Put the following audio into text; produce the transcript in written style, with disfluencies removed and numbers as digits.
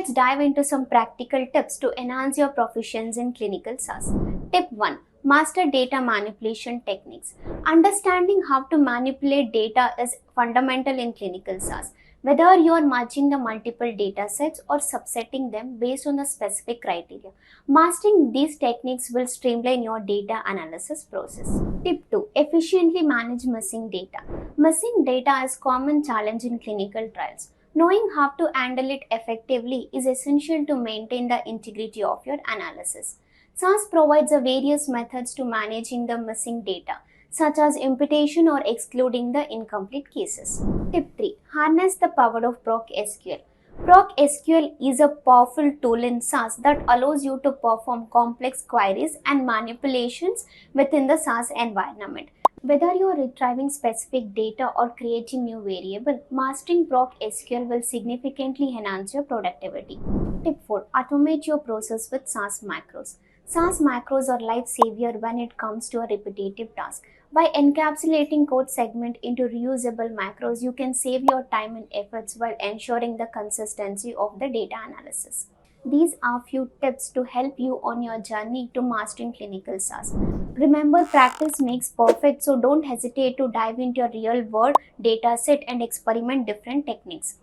Let's dive into some practical tips to enhance your proficiency in clinical SaaS. Tip 1. Master data manipulation techniques. Understanding how to manipulate data is fundamental in clinical SaaS. Whether you are merging the multiple data sets or subsetting them based on the specific criteria, mastering these techniques will streamline your data analysis process. Tip 2. Efficiently manage missing data. Missing data is a common challenge in clinical trials. Knowing how to handle it effectively is essential to maintain the integrity of your analysis. SaaS provides various methods to managing the missing data, such as imputation or excluding the incomplete cases. Tip 3. Harness the power of PROC SQL. PROC SQL is a powerful tool in SaaS that allows you to perform complex queries and manipulations within the SaaS environment. Whether you are retrieving specific data or creating new variable, mastering PROC SQL will significantly enhance your productivity. Tip 4. Automate your process with SaaS macros. SaaS macros are lifesaver when it comes to a repetitive task. By encapsulating code segment into reusable macros, you can save your time and efforts while ensuring the consistency of the data analysis. These are few tips to help you on your journey to mastering clinical SaaS. Remember, practice makes perfect, so don't hesitate to dive into a real world data set and experiment different techniques.